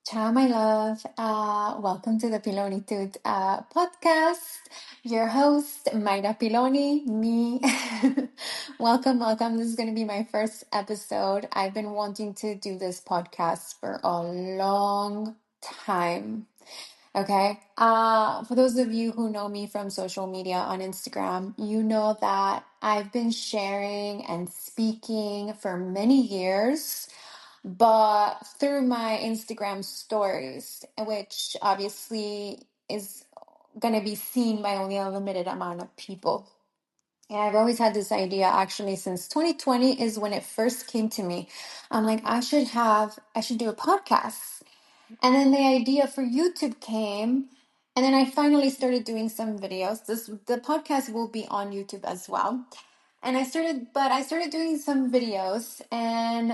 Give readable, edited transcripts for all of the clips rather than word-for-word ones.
Ciao, my love. Welcome to the Pilonitude Podcast. Your host, Mayra Piloni, me. Welcome. This is going to be my first episode. I've been wanting to do this podcast for a long time. Okay. For those of you who know me from social media on Instagram, you know that I've been sharing and speaking for many years, but through my Instagram stories, which obviously is going to be seen by only a limited amount of people. And I've always had this idea actually since 2020 is when it first came to me. I'm like, I should do a podcast. And then the idea for YouTube came, and then I finally started doing some videos. The podcast will be on YouTube as well. And I started doing some videos, and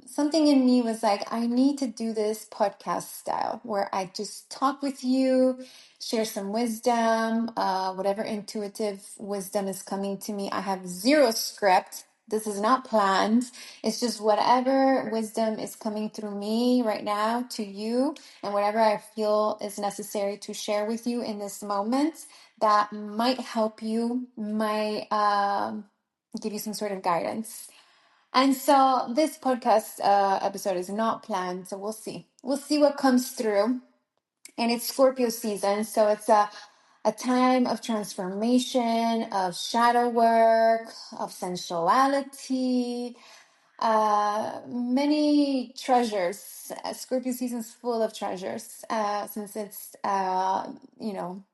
something in me was like, I need to do this podcast style where I just talk with you, share some wisdom, whatever intuitive wisdom is coming to me. I have zero script. This is not planned. It's just whatever wisdom is coming through me right now to you, and whatever I feel is necessary to share with you in this moment that might help you, might give you some sort of guidance. And so this podcast episode is not planned, so we'll see. We'll see what comes through. And it's Scorpio season, so it's a time of transformation, of shadow work, of sensuality, many treasures. Scorpio season is full of treasures, since it's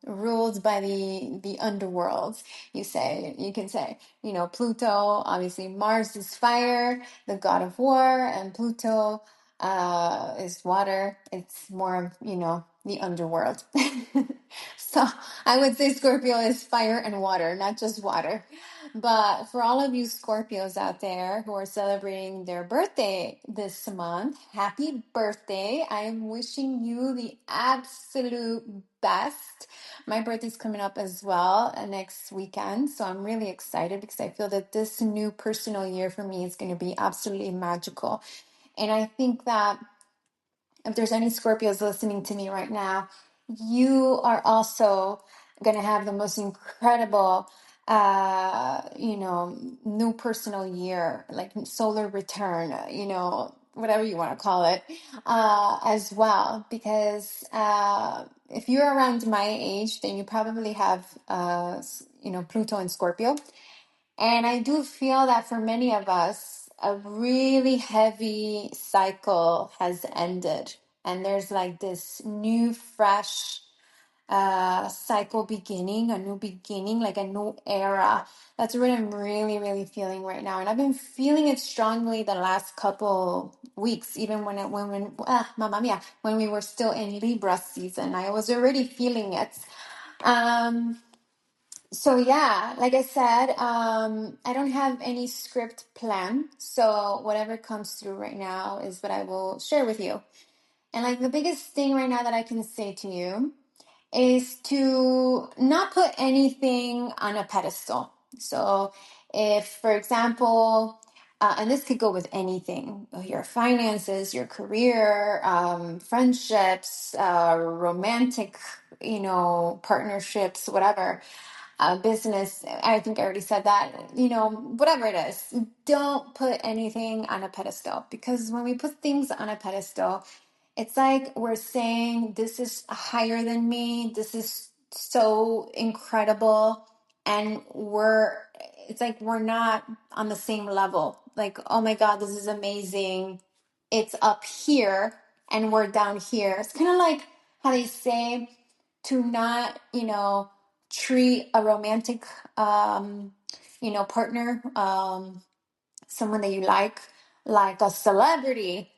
ruled by the underworld. You can say Pluto. Obviously, Mars is fire, the god of war, and Pluto is water. It's more of the underworld. So I would say Scorpio is fire and water, not just water. But for all of you Scorpios out there who are celebrating their birthday this month, happy birthday. I am wishing you the absolute best. My birthday's coming up as well next weekend. So I'm really excited because I feel that this new personal year for me is going to be absolutely magical. And I think that if there's any Scorpios listening to me right now, you are also going to have the most incredible, new personal year, like solar return, whatever you want to call it, as well. Because if you're around my age, then you probably have, Pluto and Scorpio. And I do feel that for many of us, a really heavy cycle has ended. And there's like this new, fresh cycle beginning, a new beginning, like a new era. That's what I'm really, really feeling right now. And I've been feeling it strongly the last couple weeks, even Mamma mia, when we were still in Libra season. I was already feeling it. Um, so yeah, like I said, I don't have any script plan. So whatever comes through right now is what I will share with you. And like the biggest thing right now that I can say to you is to not put anything on a pedestal. So if, for example, and this could go with anything, your finances, your career, friendships, romantic, partnerships, whatever, business. I think I already said that, whatever it is, don't put anything on a pedestal, because when we put things on a pedestal, it's like we're saying, this is higher than me. This is so incredible. And it's like we're not on the same level. Like, oh my God, this is amazing. It's up here and we're down here. It's kind of like how they say to not, treat a romantic, partner, someone that you like a celebrity,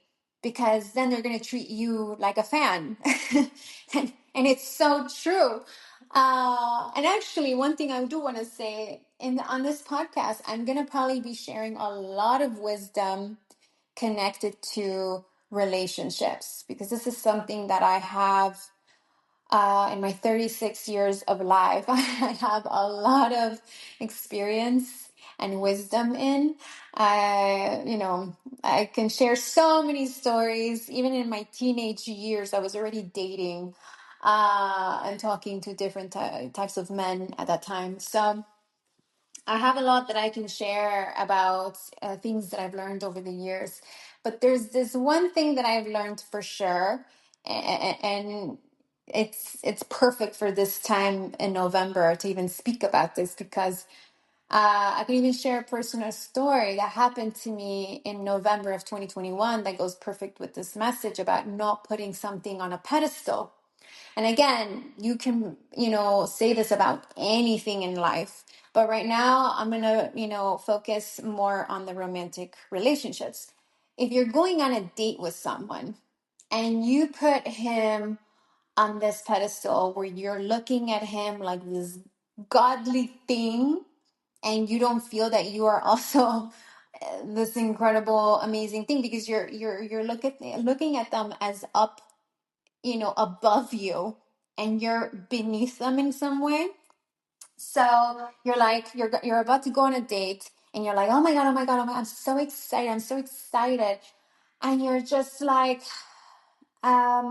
because then they're going to treat you like a fan. And it's so true. And actually, one thing I do want to say on this podcast, I'm going to probably be sharing a lot of wisdom connected to relationships, because this is something that I have in my 36 years of life. I have a lot of experience, and wisdom in. I can share so many stories. Even in my teenage years, I was already dating and talking to different types of men at that time. So I have a lot that I can share about things that I've learned over the years. But there's this one thing that I've learned for sure, and it's perfect for this time in November to even speak about this because I can even share a personal story that happened to me in November of 2021 that goes perfect with this message about not putting something on a pedestal. And again, you can, say this about anything in life. But right now, I'm going to, focus more on the romantic relationships. If you're going on a date with someone and you put him on this pedestal where you're looking at him like this godly thing, and you don't feel that you are also this incredible, amazing thing because you're looking at them as up, above you, and you're beneath them in some way. So you're like, you're about to go on a date and you're like, oh my God, oh my God, oh my God, I'm so excited. I'm so excited. And you're just like, I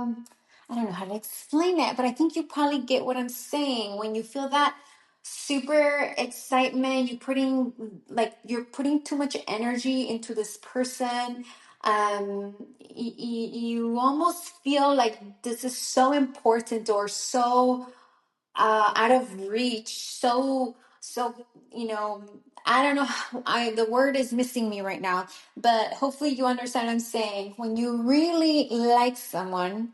don't know how to explain it, but I think you probably get what I'm saying. When you feel that super excitement, you're putting too much energy into this person. You almost feel like this is so important or so out of reach, so I don't know the word is missing me right now, but hopefully you understand what I'm saying. When you really like someone,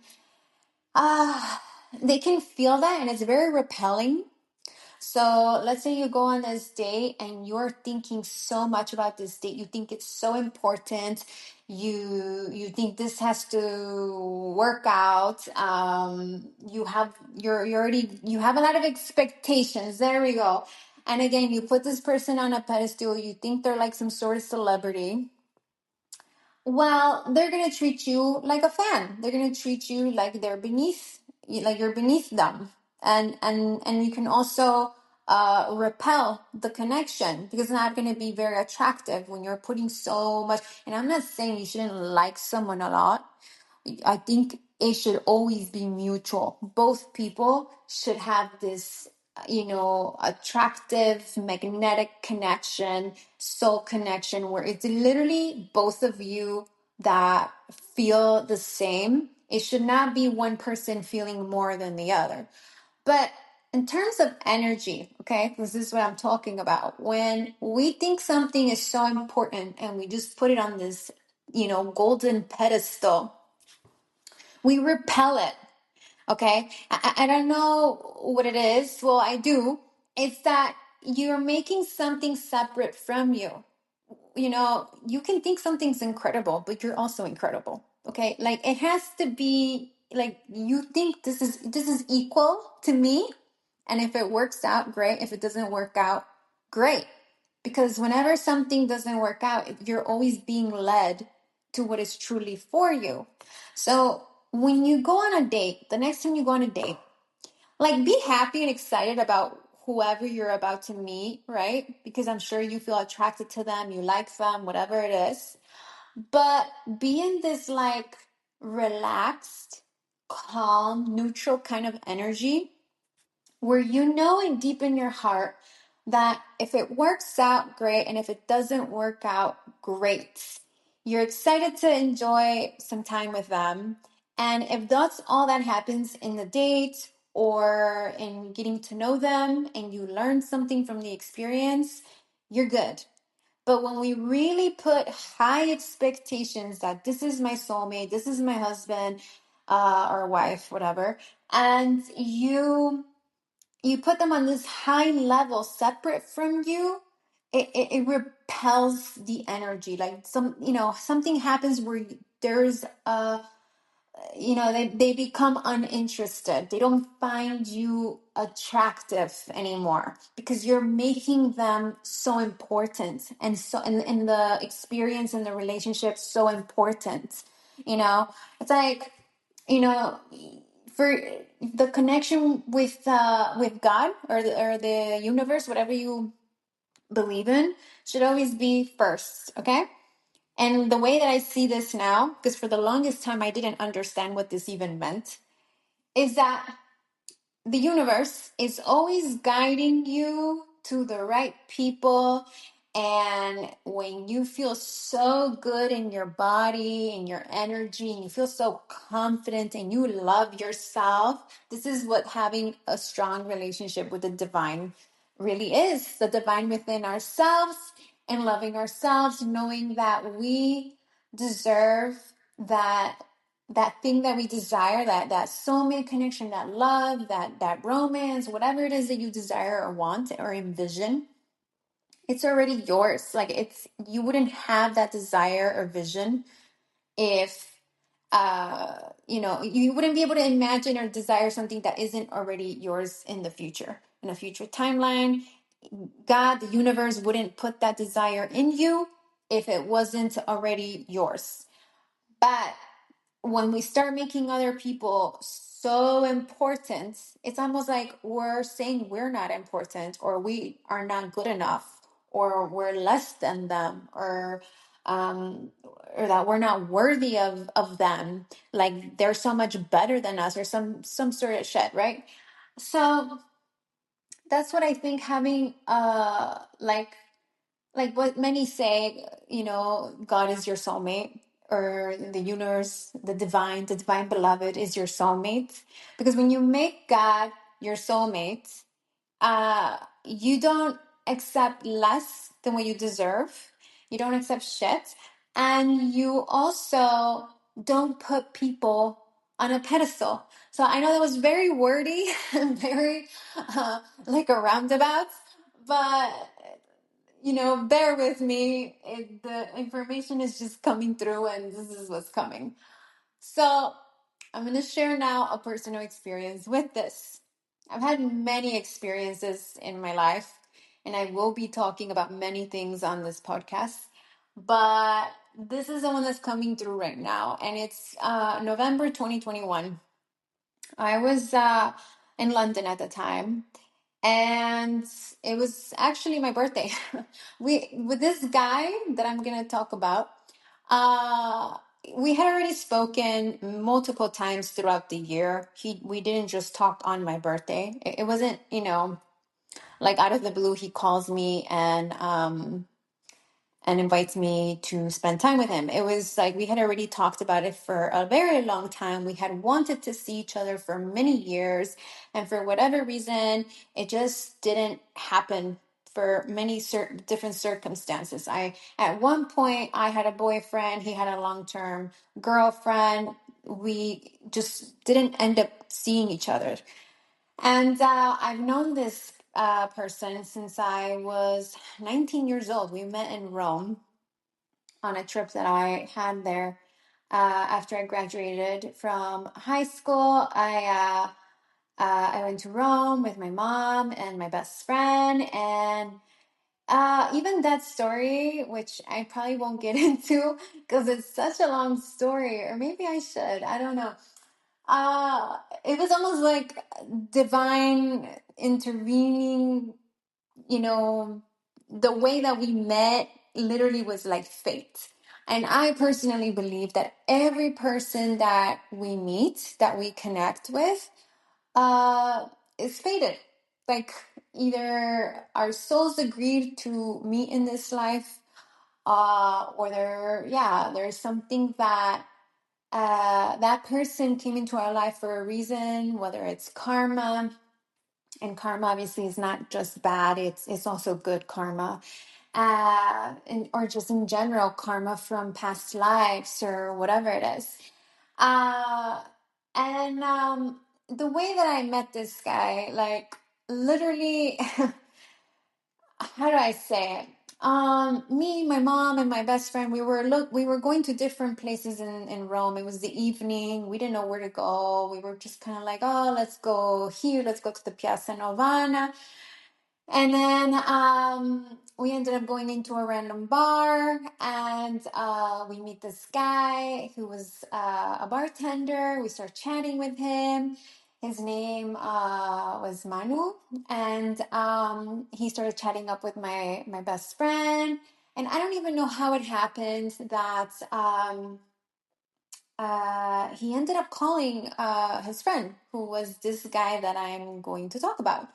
uh they can feel that, and it's very repelling. So let's say you go on this date and you're thinking so much about this date. You think it's so important. You think this has to work out. You have a lot of expectations. There we go. And again, you put this person on a pedestal. You think they're like some sort of celebrity. Well, they're gonna treat you like a fan. They're gonna treat you like like you're beneath them, and you can also repel the connection because it's not gonna be very attractive when you're putting so much. And I'm not saying you shouldn't like someone a lot. I think it should always be mutual. Both people should have this, attractive, magnetic connection, soul connection, where it's literally both of you that feel the same. It should not be one person feeling more than the other. But in terms of energy, okay, this is what I'm talking about. When we think something is so important and we just put it on this, golden pedestal, we repel it. Okay. I don't know what it is. Well, I do. It's that you're making something separate from you. You can think something's incredible, but you're also incredible. Okay. Like it has to be like you think this is equal to me. And if it works out, great. If it doesn't work out, great. Because whenever something doesn't work out, you're always being led to what is truly for you. So when you go on a date, the next time you go on a date, like be happy and excited about whoever you're about to meet, right? Because I'm sure you feel attracted to them, you like them, whatever it is. But be in this like relaxed, calm, neutral kind of energy where you know and deep in your heart that if it works out, great. And if it doesn't work out, great. You're excited to enjoy some time with them. And if that's all that happens in the date or in getting to know them and you learn something from the experience, you're good. But when we really put high expectations that this is my soulmate, this is my husband or wife, whatever, and you put them on this high level separate from you, it repels the energy. Like something happens where there's they become uninterested. They don't find you attractive anymore because you're making them so important, and so in the experience and the relationship so important. It's like, you know for the connection with God or the universe, whatever you believe in should always be first, okay? And the way that I see this now, because for the longest time I didn't understand what this even meant, is that the universe is always guiding you to the right people. And when you feel so good in your body, in your energy, and you feel so confident and you love yourself, this is what having a strong relationship with the divine really is, the divine within ourselves, and loving ourselves, knowing that we deserve that thing that we desire, that soulmate connection, that love, that romance, whatever it is that you desire or want or envision, it's already yours. Like, it's, you wouldn't have that desire or vision if you wouldn't be able to imagine or desire something that isn't already yours in the future, in a future timeline. God, the universe, wouldn't put that desire in you if it wasn't already yours. But when we start making other people so important, it's almost like we're saying we're not important, or we are not good enough, or we're less than them, um, or that we're not worthy of them. Like they're so much better than us, or some sort of shit, right? So that's what I think having like what many say, God is your soulmate, or the universe, the divine beloved is your soulmate. Because when you make God your soulmate, you don't accept less than what you deserve. You don't accept shit. And you also don't put people on a pedestal. So I know that was very wordy and very like a roundabout, but bear with me. The information is just coming through, and this is what's coming. So I'm going to share now a personal experience with this. I've had many experiences in my life, and I will be talking about many things on this podcast. But this is the one that's coming through right now, and it's November 2021. I was in London at the time, and it was actually my birthday. We with this guy that I'm gonna talk about, uh we had already spoken multiple times throughout the year. We didn't just talk on my birthday. It wasn't, like out of the blue he calls me and invites me to spend time with him. It was like we had already talked about it for a very long time. We had wanted to see each other for many years, and for whatever reason, it just didn't happen for many different circumstances. At one point, I had a boyfriend, he had a long-term girlfriend. We just didn't end up seeing each other. And I've known this person since I was 19 years old. We met in Rome on a trip that I had there after I graduated from high school. I went to Rome with my mom and my best friend, and even that story, which I probably won't get into because it's such a long story, or maybe I should. I don't know. It was almost like divine intervening, you know, the way that we met literally was like fate. And I personally believe that every person that we meet, that we connect with, is fated. Like either our souls agreed to meet in this life, or there's something that that person came into our life for a reason, whether it's karma, and karma obviously is not just bad, it's also good karma, or just in general karma from past lives or whatever it is. uh and The way that I met this guy, like literally, how do I say it? Me, my mom, and my best friend, we were going to different places in Rome. It was the evening. We didn't know where to go. We were just kind of like, oh, let's go here. Let's go to the Piazza Novana. And then we ended up going into a random bar, and we meet this guy who was a bartender. We start chatting with him, His name was Manu, and he started chatting up with my best friend. And I don't even know how it happened that he ended up calling his friend, who was this guy that I'm going to talk about.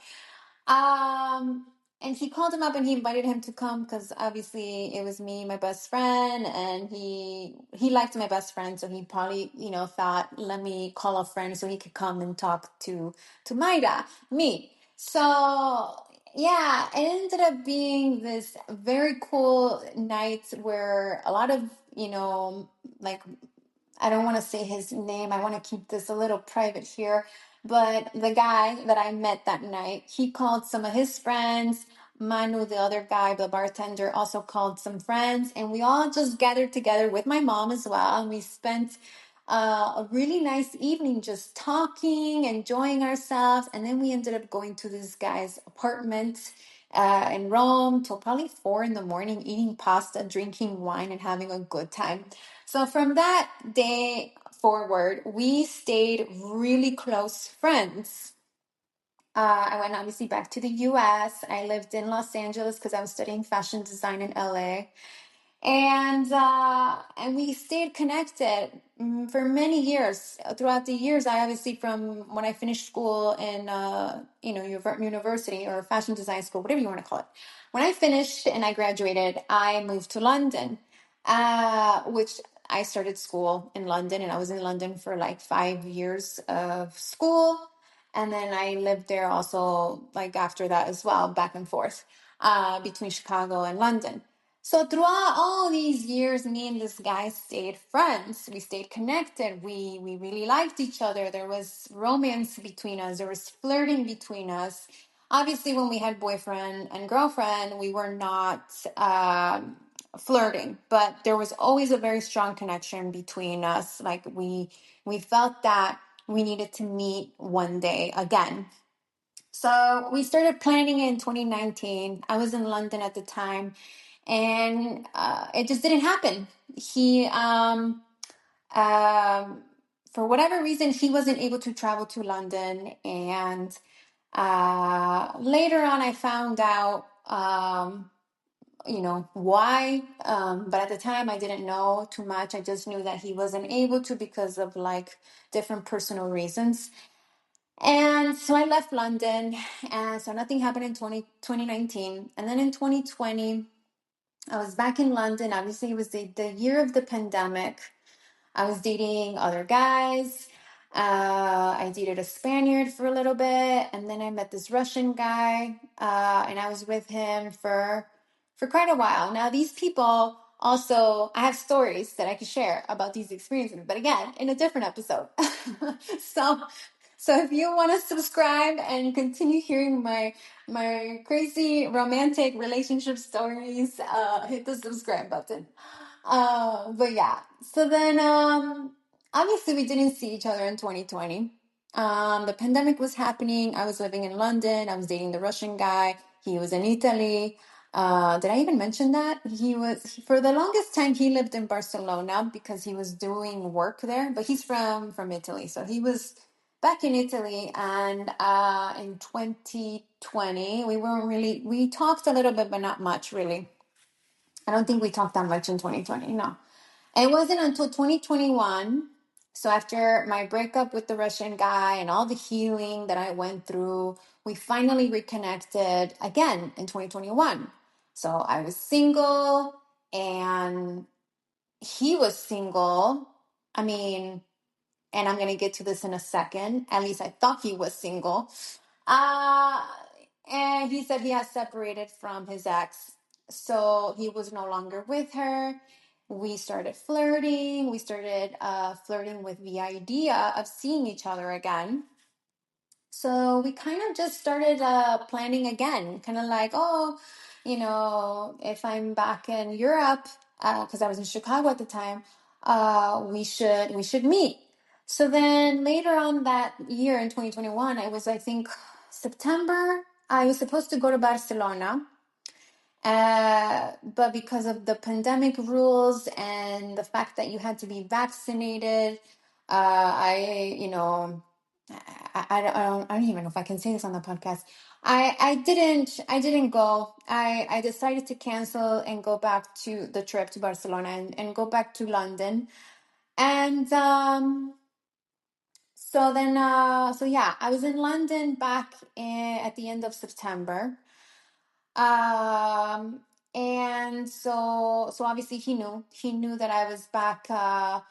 Um, and he called him up and he invited him to come because obviously it was me, my best friend, and he liked my best friend, so he probably thought, let me call a friend so he could come and talk to Mayra, me. So yeah, it ended up being this very cool night where a lot of like I don't want to say his name. I want to keep this a little private here. But the guy that I met that night, he called some of his friends. Manu, the other guy, the bartender, also called some friends. And we all just gathered together with my mom as well. And we spent a really nice evening just talking, enjoying ourselves. And then we ended up going to this guy's apartment in Rome till probably 4 in the morning, eating pasta, drinking wine, and having a good time. So from that day forward, we stayed really close friends. I went obviously back to the US. I lived in Los Angeles because I was studying fashion design in LA. And we stayed connected for many years. Throughout the years, I obviously, from when I finished school in university or fashion design school, whatever you want to call it. When I finished and I graduated, I moved to London, which I started school in London, and I was in London for like 5 years of school, and then I lived there also like after that as well, back and forth between Chicago and London. So throughout all these years, me and this guy stayed friends. We stayed connected. We really liked each other. There was romance between us. There was flirting between us. Obviously, when we had boyfriend and girlfriend, we were not flirting, but there was always a very strong connection between us. Like we felt that we needed to meet one day again. So we started planning in 2019. I was in London at the time, and it just didn't happen. He, um, for whatever reason, he wasn't able to travel to London. And later on, I found out, why. But at the time, I didn't know too much. I just knew that he wasn't able to because of like different personal reasons. And so I left London, and so nothing happened in 2019. And then in 2020, I was back in London. Obviously, it was the year of the pandemic. I was dating other guys. I dated a Spaniard for a little bit, and then I met this Russian guy, and I was with him for quite a while. Now, these people also, I have stories that I could share about these experiences, but again, in a different episode. so, so if you want to subscribe and continue hearing my crazy romantic relationship stories, hit the subscribe button. But yeah, so then obviously we didn't see each other in 2020. The pandemic was happening. I was living in London. I was dating the Russian guy. He was in Italy. Did I even mention that? For the longest time, he lived in Barcelona because he was doing work there, but he's from Italy. So he was back in Italy, and in 2020, we talked a little bit, but not much really. I don't think we talked that much in 2020. No. It wasn't until 2021. So after my breakup with the Russian guy and all the healing that I went through, we finally reconnected again in 2021. So I was single and he was single. I mean, and I'm going to get to this in a second. At least I thought he was single. Uh, and he said he has separated from his ex. So he was no longer with her. We started flirting. We started flirting with the idea of seeing each other again. So we kind of just started planning again, kind of like, oh, if I'm back in Europe, because I was in Chicago at the time, we should meet. So then later on that year in 2021, I was, I think, September. I was supposed to go to Barcelona, but because of the pandemic rules and the fact that you had to be vaccinated, I I don't even know if I can say this on the podcast. I didn't go. I decided to cancel and go back to the trip to Barcelona and go back to London. And so yeah, I was in London back at the end of September. Um, and so obviously he knew that I was back. I'm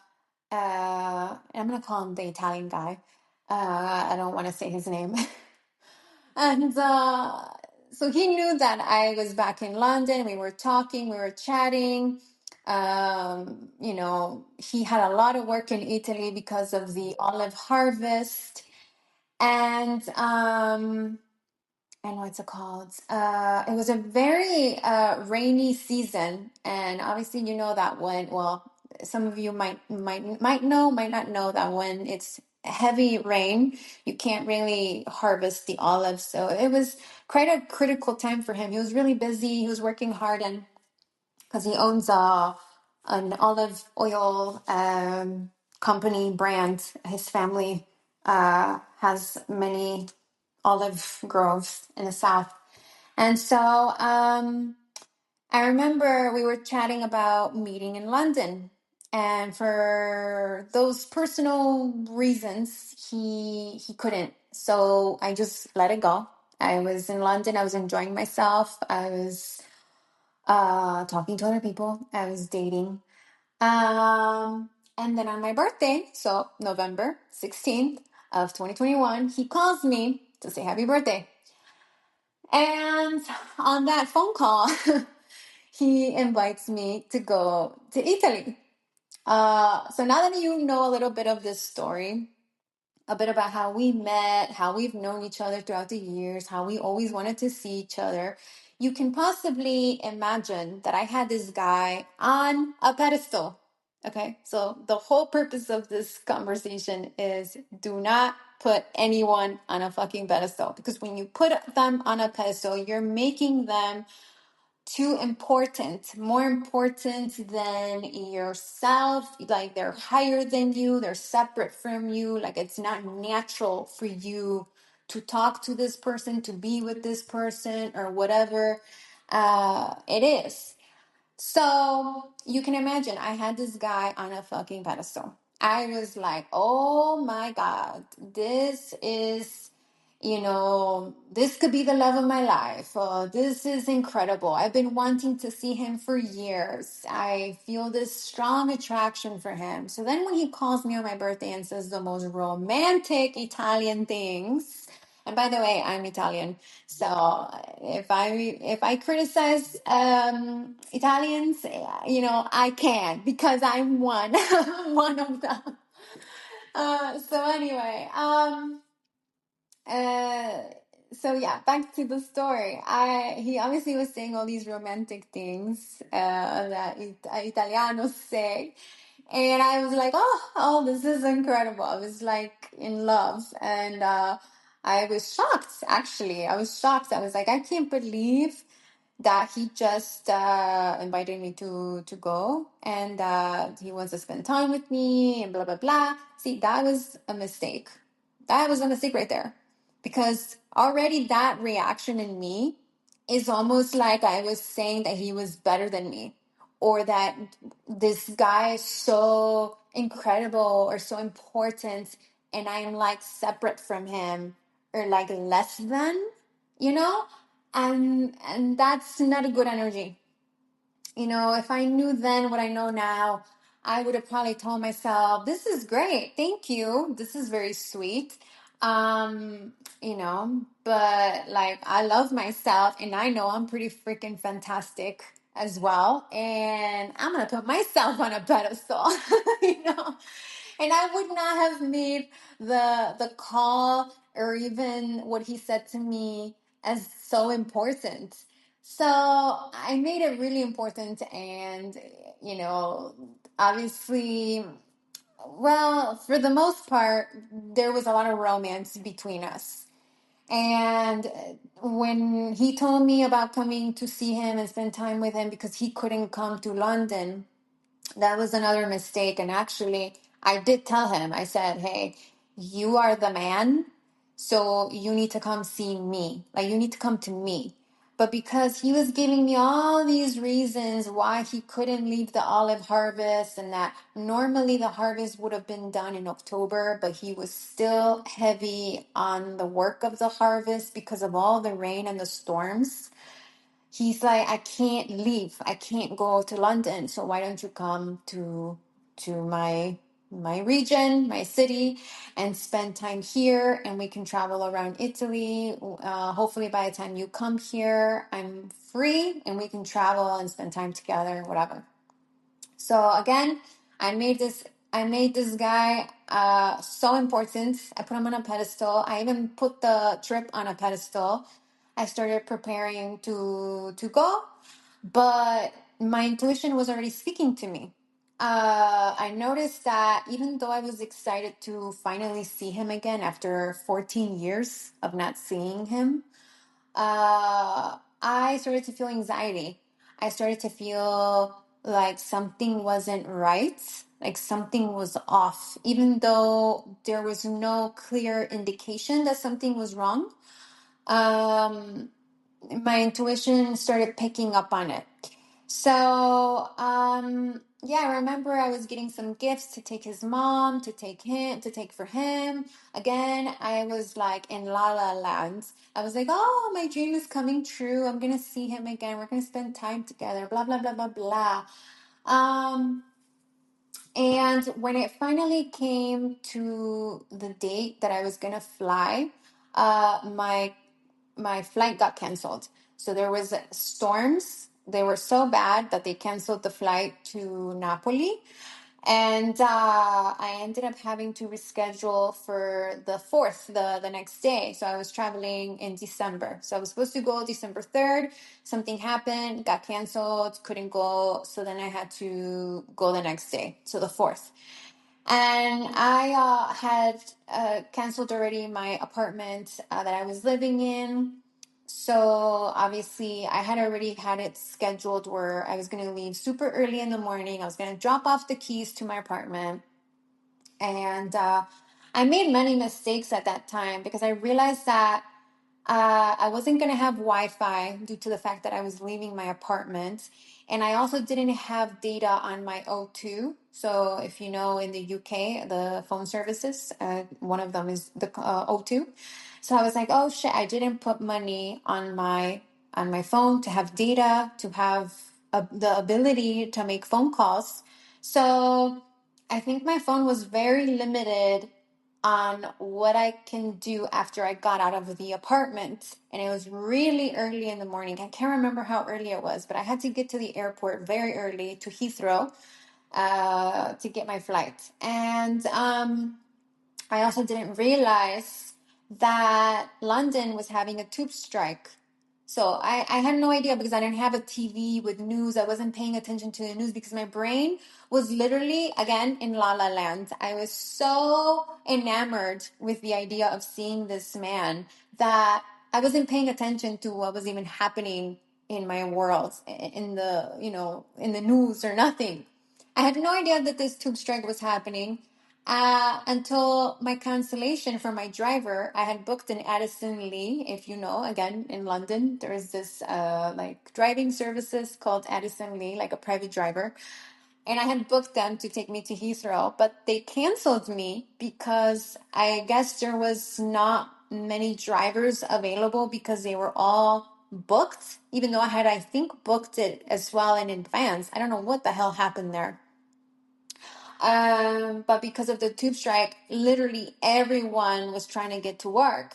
gonna call him the Italian guy. I don't want to say his name. And so he knew that I was back in London. We were talking, we were chatting. He had a lot of work in Italy because of the olive harvest. And what's it called? It was a very rainy season, and obviously, you know that some of you might know, might not know that when it's heavy rain, you can't really harvest the olives. So it was quite a critical time for him. He was really busy. He was working hard, and because he owns an olive oil company brand, his family has many olive groves in the south. And so I remember we were chatting about meeting in London. And for those personal reasons, he couldn't. So I just let it go. I was in London. I was enjoying myself. I was talking to other people. I was dating. And then on my birthday, so November 16th of 2021, he calls me to say happy birthday. And on that phone call, he invites me to go to Italy. So now that you know a little bit of this story, a bit about how we met, how we've known each other throughout the years, how we always wanted to see each other, you can possibly imagine that I had this guy on a pedestal. Okay, so the whole purpose of this conversation is do not put anyone on a fucking pedestal, because when you put them on a pedestal, you're making them too important, more important than yourself. Like they're higher than you, they're separate from you. Like it's not natural for you to talk to this person, to be with this person, or whatever it is. So you can imagine, I had this guy on a fucking pedestal. I was like, oh my God, this is, this could be the love of my life. Oh, this is incredible. I've been wanting to see him for years. I feel this strong attraction for him. So then when he calls me on my birthday and says the most romantic Italian things, and by the way, I'm Italian. So if I criticize Italians, I can, because I'm one one of them. So anyway, uh, so yeah, back to the story. He obviously was saying all these romantic things that Italianos say, and I was like, oh, this is incredible. I was like in love, and I was shocked. Actually, I was shocked. I was like, I can't believe that he just invited me to go, and he wants to spend time with me and blah blah blah. See, that was a mistake. That was a mistake right there, because already that reaction in me is almost like I was saying that he was better than me, or that this guy is so incredible or so important, and I'm like separate from him, or like less than, you know and that's not a good energy. If I knew then what I know now, I would have probably told myself, this is great, thank you, this is very sweet. But like, I love myself, and I know I'm pretty freaking fantastic as well, and I'm gonna put myself on a pedestal. you know and I would not have made the call, or even what he said to me, as so important. So I made it really important, and obviously, well, for the most part, there was a lot of romance between us. And when he told me about coming to see him and spend time with him because he couldn't come to London, that was another mistake. And actually, I did tell him, I said, hey, you are the man. So you need to come see me. Like, you need to come to me. But because he was giving me all these reasons why he couldn't leave the olive harvest, and that normally the harvest would have been done in October, but he was still heavy on the work of the harvest because of all the rain and the storms. He's like, I can't leave. I can't go to London. So why don't you come to my region, my city, and spend time here, and we can travel around Italy. Hopefully by the time you come here, I'm free and we can travel and spend time together, whatever. So again, I made this guy so important. I put him on a pedestal. I even put the trip on a pedestal. I started preparing to go, but my intuition was already speaking to me. I noticed that even though I was excited to finally see him again after 14 years of not seeing him, I started to feel anxiety. I started to feel like something wasn't right, like something was off, even though there was no clear indication that something was wrong. Um, my intuition started picking up on it. So, yeah, I remember I was getting some gifts to take his mom, to take for him. Again, I was like in La La Land. I was like, oh, my dream is coming true. I'm gonna see him again. We're gonna spend time together, blah, blah, blah, blah, blah. Um, and when it finally came to the date that I was gonna fly, my flight got canceled. So there was storms. They were so bad that they canceled the flight to Napoli. And I ended up having to reschedule for the 4th, the next day. So I was traveling in December. So I was supposed to go December 3rd. Something happened, got canceled, couldn't go. So then I had to go the next day, so the 4th. And I had canceled already my apartment that I was living in. So obviously, I had already had it scheduled where I was going to leave super early in the morning. I was going to drop off the keys to my apartment. And I made many mistakes at that time because I realized that I wasn't going to have Wi Fi due to the fact that I was leaving my apartment. And I also didn't have data on my O2. So, if you know, in the UK, the phone services, one of them is the O2. So I was like, oh shit, I didn't put money on my phone to have data, to have the ability to make phone calls. So I think my phone was very limited on what I can do after I got out of the apartment. And it was really early in the morning. I can't remember how early it was, but I had to get to the airport very early to Heathrow to get my flight. And I also didn't realize that London was having a tube strike. So I had no idea because I didn't have a TV with news. I wasn't paying attention to the news because my brain was literally, again, in La La Land. I was so enamored with the idea of seeing this man that I wasn't paying attention to what was even happening in my world, in the, in the news or nothing. I had no idea that this tube strike was happening until my cancellation for my driver. I had booked an Addison Lee. If you know, again, in London, there's this like driving services called Addison Lee, like a private driver. And I had booked them to take me to Heathrow, but they canceled me because I guess there was not many drivers available because they were all booked, even though I think, booked it as well in advance. I don't know what the hell happened there. But because of the tube strike, literally everyone was trying to get to work.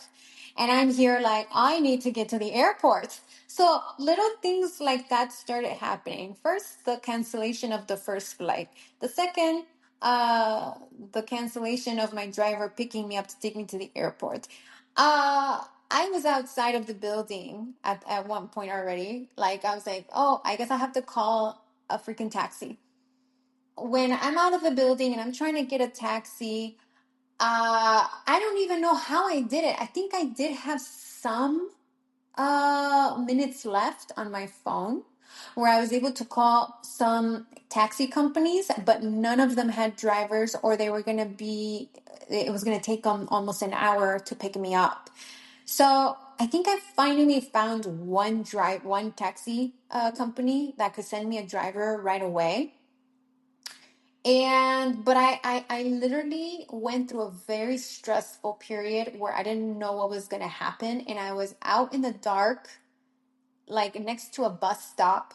And I'm here like, I need to get to the airport. So little things like that started happening. First, the cancellation of the first flight. The second, uh, the cancellation of my driver picking me up to take me to the airport. I was outside of the building at one point already. Like, I was like, oh, I guess I have to call a freaking taxi. When I'm out of the building and I'm trying to get a taxi, I don't even know how I did it. I think I did have some minutes left on my phone. where I was able to call some taxi companies, but none of them had drivers, or it was going to take them almost an hour to pick me up. So I think I finally found one taxi company that could send me a driver right away. But I literally went through a very stressful period where I didn't know what was going to happen. And I was out in the dark, like next to a bus stop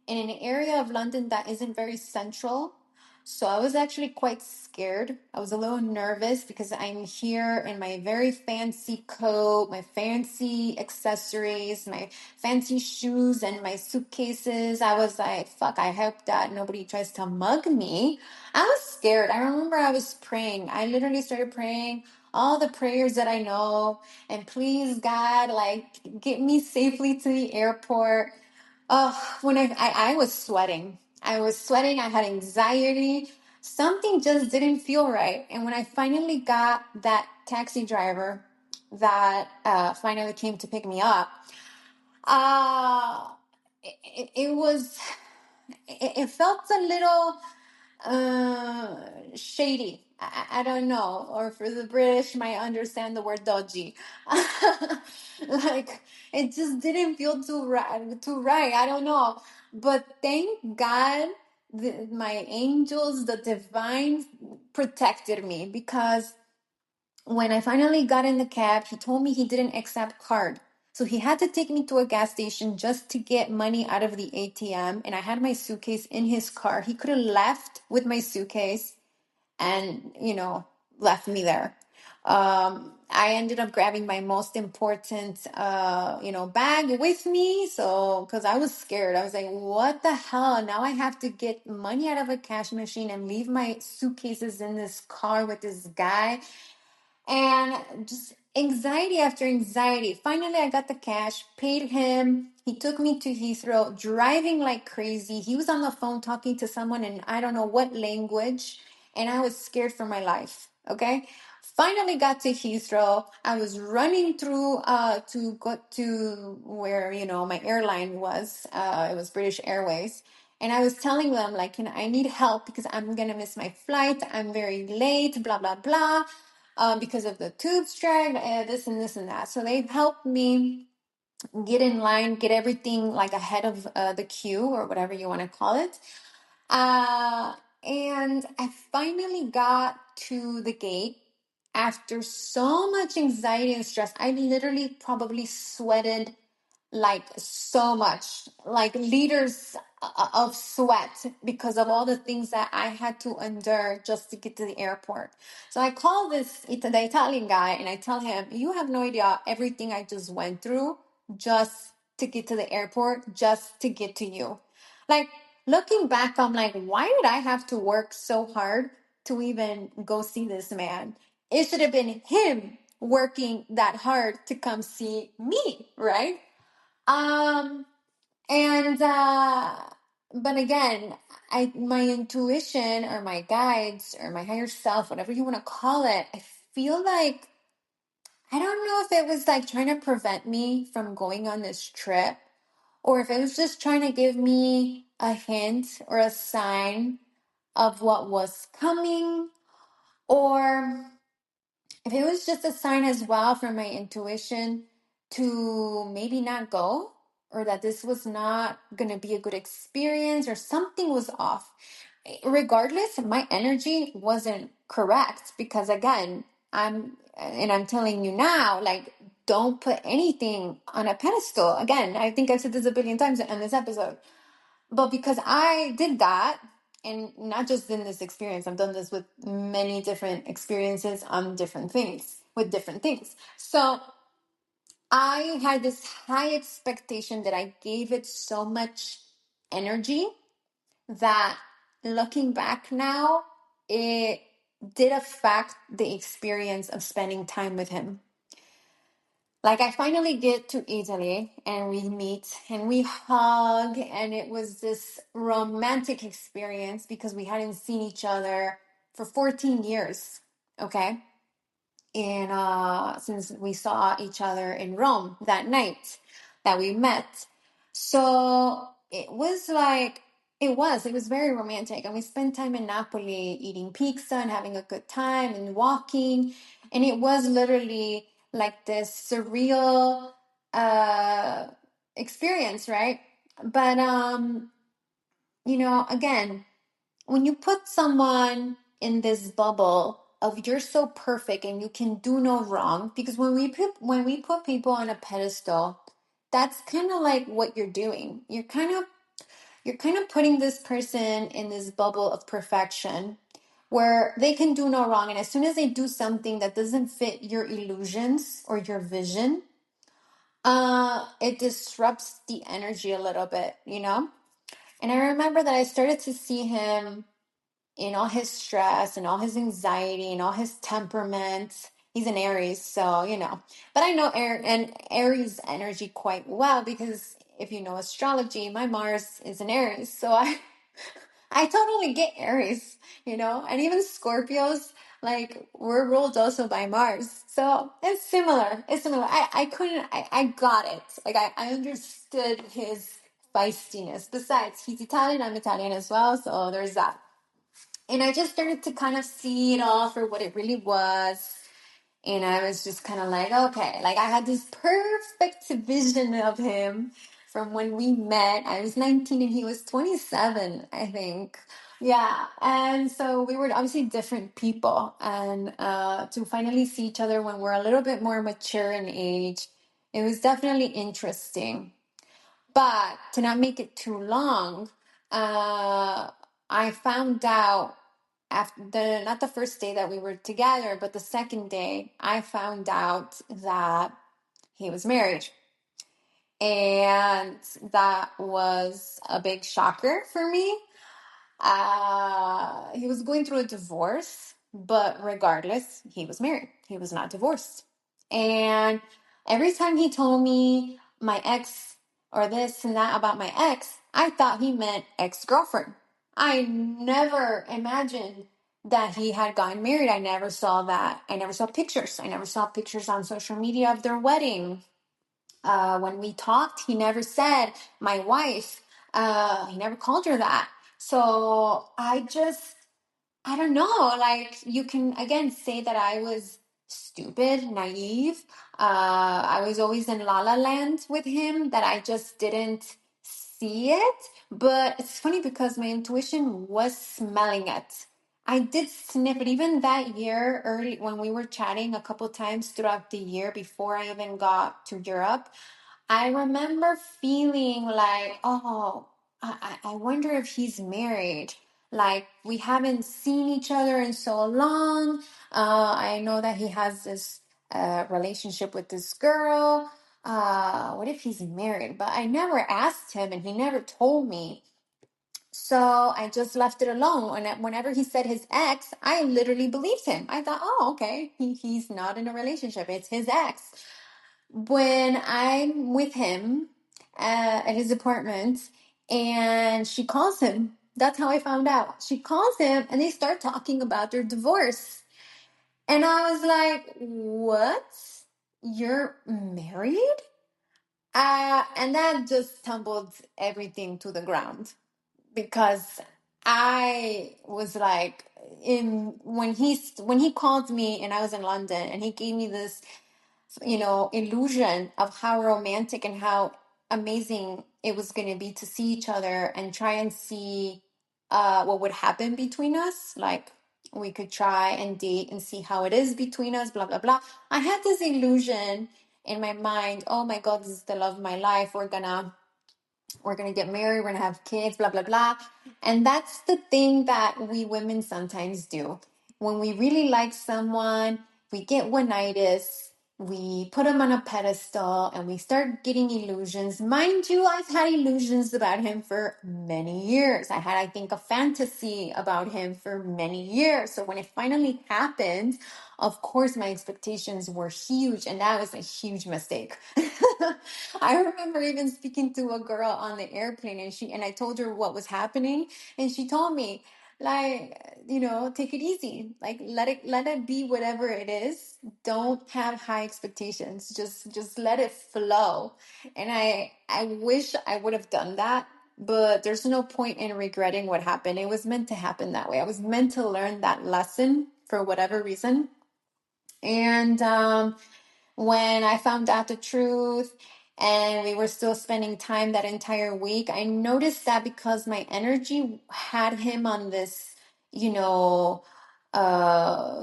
in an area of London that isn't very central. So I was actually quite scared. I was a little nervous because I'm here in my very fancy coat, my fancy accessories, my fancy shoes, and my suitcases. I was like, fuck, I hope that nobody tries to mug me. I was scared. I remember I was praying. I literally started praying all the prayers that I know. And please, God, like, get me safely to the airport. Oh, when I was sweating. I was sweating. I had anxiety. Something just didn't feel right. And when I finally got that taxi driver that finally came to pick me up, uh, it was, it felt a little shady. I don't know. Or for the British, might understand the word dodgy. Like it just didn't feel too right. Too right. I don't know. But thank God, my angels, the divine, protected me because when I finally got in the cab, he told me he didn't accept card. So he had to take me to a gas station just to get money out of the ATM. And I had my suitcase in his car. He could have left with my suitcase and, left me there. I ended up grabbing my most important, bag with me. So, because I was scared, I was like, what the hell? Now I have to get money out of a cash machine and leave my suitcases in this car with this guy. And just anxiety after anxiety. Finally, I got the cash, paid him. He took me to Heathrow, driving like crazy. He was on the phone talking to someone in I don't know what language, and I was scared for my life. Okay. Finally got to Heathrow. I was running through to go to where my airline was. It was British Airways. And I was telling them, like, I need help because I'm going to miss my flight. I'm very late, blah, blah, blah, because of the tube strike, this and this and that. So they helped me get in line, get everything like ahead of the queue or whatever you want to call it. And I finally got to the gate after so much anxiety and stress. I literally probably sweated like so much, like liters of sweat because of all the things that I had to endure just to get to the airport. So I call the Italian guy and I tell him, you have no idea everything I just went through just to get to the airport, just to get to you. Like looking back, I'm like, why did I have to work so hard to even go see this man? It should have been him working that hard to come see me, right? Um, and but again, my intuition or my guides or my higher self, whatever you want to call it, I feel like I don't know if it was like trying to prevent me from going on this trip or if it was just trying to give me a hint or a sign of what was coming, or if it was just a sign as well from my intuition to maybe not go, or that this was not going to be a good experience, or something was off. Regardless, my energy wasn't correct because, again, I'm telling you now, like, don't put anything on a pedestal. Again, I think I've said this a billion times in this episode. But because I did that, and not just in this experience, I've done this with many different experiences on different things, with different things. So I had this high expectation that I gave it so much energy that looking back now, it did affect the experience of spending time with him. Like I finally get to Italy and we meet and we hug, and it was this romantic experience because we hadn't seen each other for 14 years. Okay. And since we saw each other in Rome that night that we met. So it was like, it was very romantic. And we spent time in Napoli eating pizza and having a good time and walking. And it was literally like this surreal uh, experience, right? But, again, when you put someone in this bubble of you're so perfect and you can do no wrong, because when we put people on a pedestal, that's kind of like what you're doing. You're kind of putting this person in this bubble of perfection where they can do no wrong, and as soon as they do something that doesn't fit your illusions or your vision, it disrupts the energy a little bit. And I remember that I started to see him in all his stress and all his anxiety and all his temperament. He's an Aries, so. But I know Aries energy quite well because if you know astrology, my Mars is an Aries. So I totally get Aries, and even Scorpios, like we're ruled also by Mars. So it's similar. It's similar. I got it. Like I understood his feistiness. Besides, he's Italian, I'm Italian as well. So there's that. And I just started to kind of see it all for what it really was. And I was just kind of like, okay, like I had this perfect vision of him from when we met. I was 19 and he was 27, I think. Yeah. And so we were obviously different people. And to finally see each other when we're a little bit more mature in age, it was definitely interesting. But to not make it too long, I found out after not the first day that we were together, but the second day, I found out that he was married. And that was a big shocker for me. He was going through a divorce, but regardless, he was married. He was not divorced. And every time he told me my ex or this and that about my ex, I thought he meant ex-girlfriend. I never imagined that he had gotten married. I never saw that. I never saw pictures. I never saw pictures on social media of their wedding. When we talked, he never said my wife. He never called her that. So I don't know. Like, you can again say that I was stupid, naive. I was always in La La Land with him, that I just didn't see it. But it's funny because my intuition was smelling it. I did sniff it even that year, early when we were chatting a couple times throughout the year before I even got to Europe. I remember feeling like, oh, I wonder if he's married. Like, we haven't seen each other in so long. I know that he has this relationship with this girl. What if he's married? But I never asked him and he never told me. So I just left it alone. And whenever he said his ex, I literally believed him. I thought, oh, okay, he's not in a relationship. It's his ex. When I'm with him at his apartment and she calls him, that's how I found out. She calls him and they start talking about their divorce. And I was like, what? You're married? And that just tumbled everything to the ground because I was like, when he called me and I was in London and he gave me this illusion of how romantic and how amazing it was going to be to see each other and try and see what would happen between us. Like, we could try and date and see how it is between us, blah, blah, blah. I had this illusion in my mind. Oh my God, this is the love of my life. We're gonna get married, we're gonna have kids, blah blah blah. And that's the thing that we women sometimes do. When we really like someone, we get one-itis, we put them on a pedestal and we start getting illusions. Mind you, I've had illusions about him for many years. I had, I think, a fantasy about him for many years. So when it finally happened, of course my expectations were huge, and that was a huge mistake. I remember even speaking to a girl on the airplane, and I told her what was happening, and she told me, like, take it easy. Like, let it be whatever it is. Don't have high expectations. Just let it flow. And I wish I would have done that but there's no point in regretting what happened. It was meant to happen that way. I was meant to learn that lesson for whatever reason. And when I found out the truth and we were still spending time that entire week, I noticed that because my energy had him on this, you know,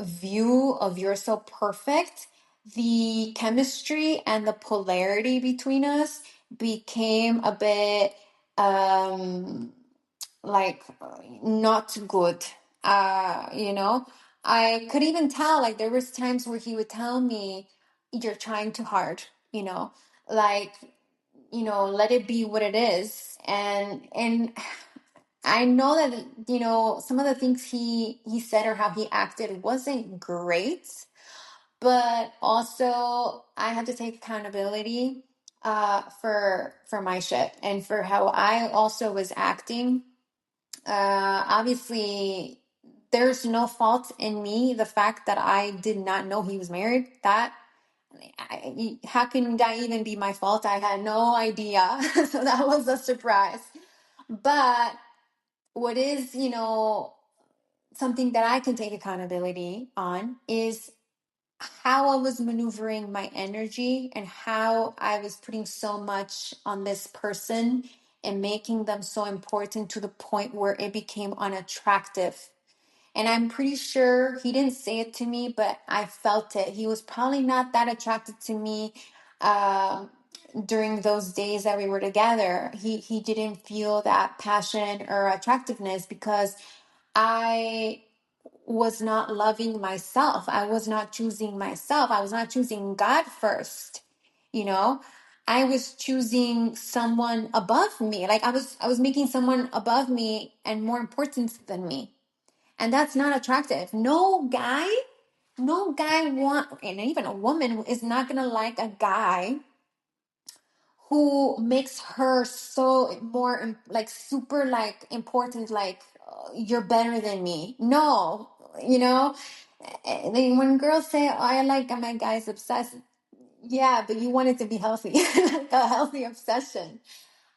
view of you're so perfect, the chemistry and the polarity between us became a bit um like not good. You know, I could even tell, like there was times where he would tell me, you're trying too hard, you know, like, let it be what it is. And I know that, some of the things he said or how he acted wasn't great, but also I had to take accountability for my shit and for how I also was acting. Obviously, there's no fault in me. The fact that I did not know he was married, how can that even be my fault? I had no idea. So that was a surprise. But what is, something that I can take accountability on is how I was maneuvering my energy and how I was putting so much on this person and making them so important to the point where it became unattractive. And I'm pretty sure he didn't say it to me, but I felt it. He was probably not that attracted to me uh, during those days that we were together. He didn't feel that passion or attractiveness because I was not loving myself. I was not choosing myself. I was not choosing God first. You know, I was choosing someone above me. Like I was making someone above me and more important than me. And that's not attractive. No guy and even a woman is not gonna like a guy who makes her so more like super like important, like you're better than me. No, you know. When girls say, "Oh, I like my guy's obsessed," yeah, but you want it to be healthy, like a healthy obsession.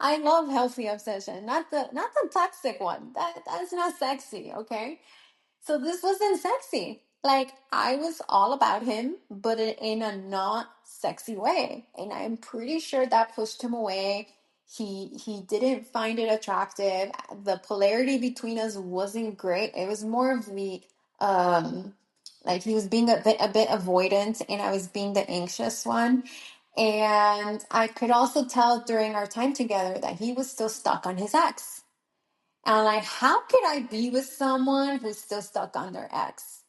I love healthy obsession, not the toxic one. That's not sexy, okay? So this wasn't sexy. Like I was all about him, but in a not sexy way. And I'm pretty sure that pushed him away. He didn't find it attractive. The polarity between us wasn't great. It was more of the like he was being a bit avoidant and I was being the anxious one. And I could also tell during our time together that he was still stuck on his ex. And I'm like, how could I be with someone who's still stuck on their ex?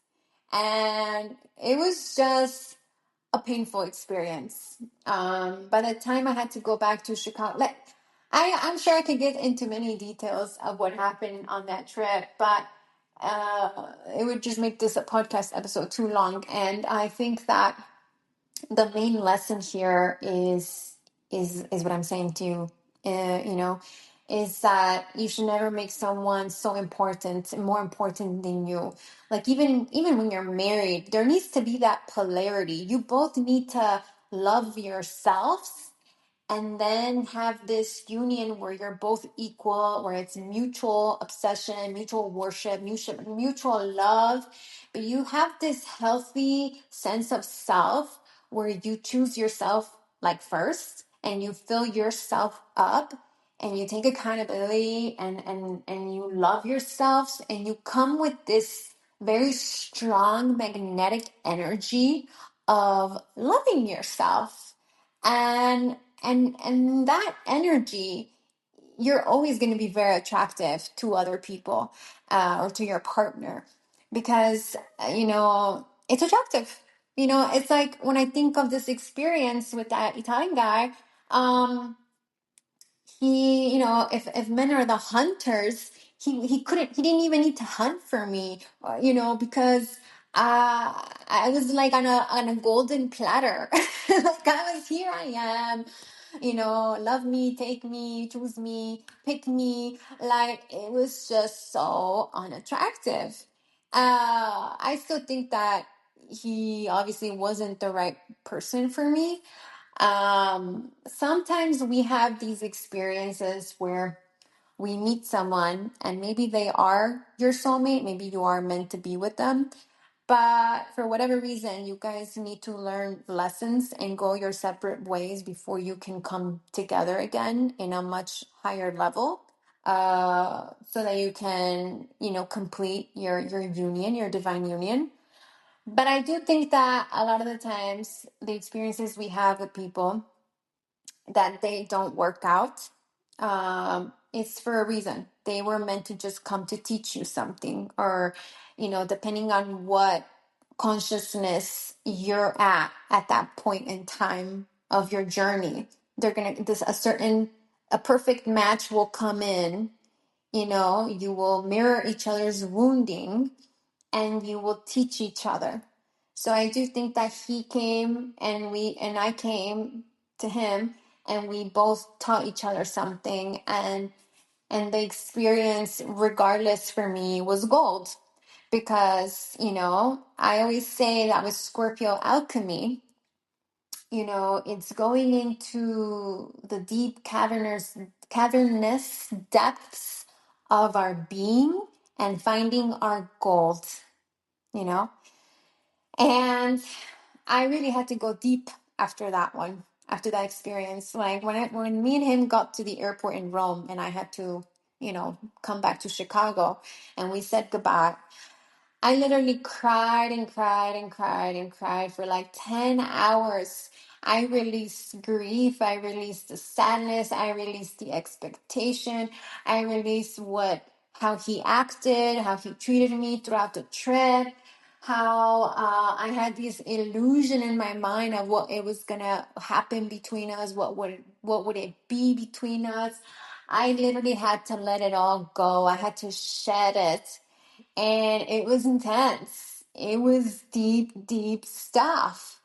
And it was just a painful experience. By the time I had to go back to Chicago, like I'm sure I could get into many details of what happened on that trip, but it would just make this a podcast episode too long. And I think that the main lesson here is what I'm saying to you. Is that you should never make someone so important, more important than you. Like even when you're married, there needs to be that polarity. You both need to love yourselves and then have this union where you're both equal, where it's mutual obsession, mutual worship, mutual love. But you have this healthy sense of self where you choose yourself like first and you fill yourself up and you take accountability and you love yourselves and you come with this very strong magnetic energy of loving yourself. And that energy, you're always going to be very attractive to other people or to your partner because it's attractive. It's like when I think of this experience with that Italian guy, um if men are the hunters, he didn't even need to hunt for me, because I was like on a golden platter. Like I was, here I am, love me, take me, choose me, pick me. Like it was just so unattractive. I still think that he obviously wasn't the right person for me. Sometimes we have these experiences where we meet someone and maybe they are your soulmate, maybe you are meant to be with them, but for whatever reason, you guys need to learn lessons and go your separate ways before you can come together again in a much higher level, so that you can, complete your union, your divine union. But I do think that a lot of the times the experiences we have with people that they don't work out, it's for a reason. They were meant to just come to teach you something, or, depending on what consciousness you're at that point in time of your journey, they're gonna this a perfect match will come in. You will mirror each other's wounding and you will teach each other. So I do think that he came and I came to him, and we both taught each other something, and the experience, regardless, for me was gold, because I always say that with Scorpio alchemy, it's going into the deep cavernous depths of our being and finding our gold, you know and I really had to go deep after that one, after that experience. Like when me and him got to the airport in Rome, and I had to, come back to Chicago, and we said goodbye. I literally cried and cried and cried and cried for like 10 hours. I released grief. I released the sadness. I released the expectation. I released how he acted, how he treated me throughout the trip, how I had this illusion in my mind of what it was gonna happen between us. What would it be between us? I literally had to let it all go. I had to shed it, and it was intense. It was deep, deep stuff.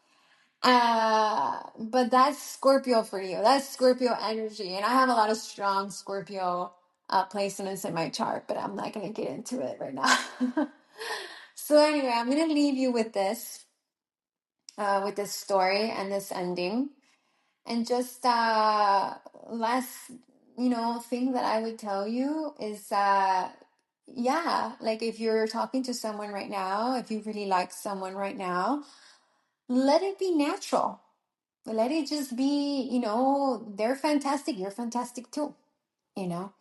But that's Scorpio for you. That's Scorpio energy. And I have a lot of strong Scorpio placements in my chart, but I'm not going to get into it right now. So anyway, I'm going to leave you with this story and this ending. And just last, thing that I would tell you is that, yeah, like if you're talking to someone right now, if you really like someone right now, let it be natural. Let it just be, they're fantastic. You're fantastic too, you know.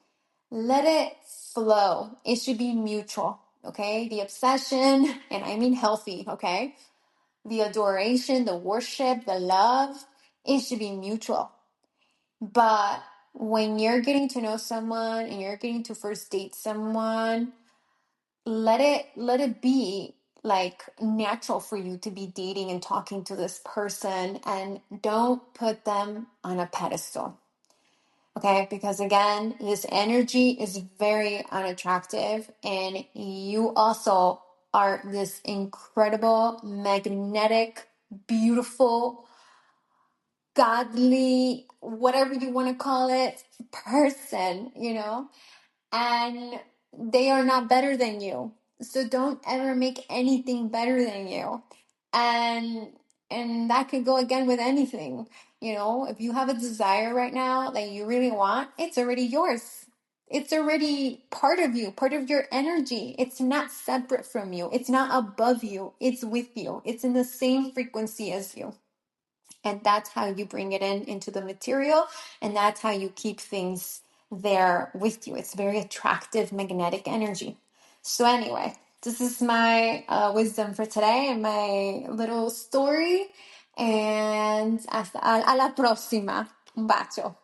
Let it flow. It should be mutual, okay? The obsession, and I mean healthy, okay? The adoration, the worship, the love, it should be mutual. But when you're getting to know someone and you're getting to first date someone, let it be like natural for you to be dating and talking to this person, and don't put them on a pedestal. Okay? Because again, this energy is very unattractive, and you also are this incredible, magnetic, beautiful, godly, whatever you want to call it, person, and they are not better than you. So don't ever make anything better than you. And that could go again with anything. If you have a desire right now that you really want, it's already yours. It's already part of you, part of your energy. It's not separate from you. It's not above you. It's with you. It's in the same frequency as you. And that's how you bring it into the material. And that's how you keep things there with you. It's very attractive, magnetic energy. So anyway, this is my wisdom for today and my little story. And hasta a la próxima. Un bacio.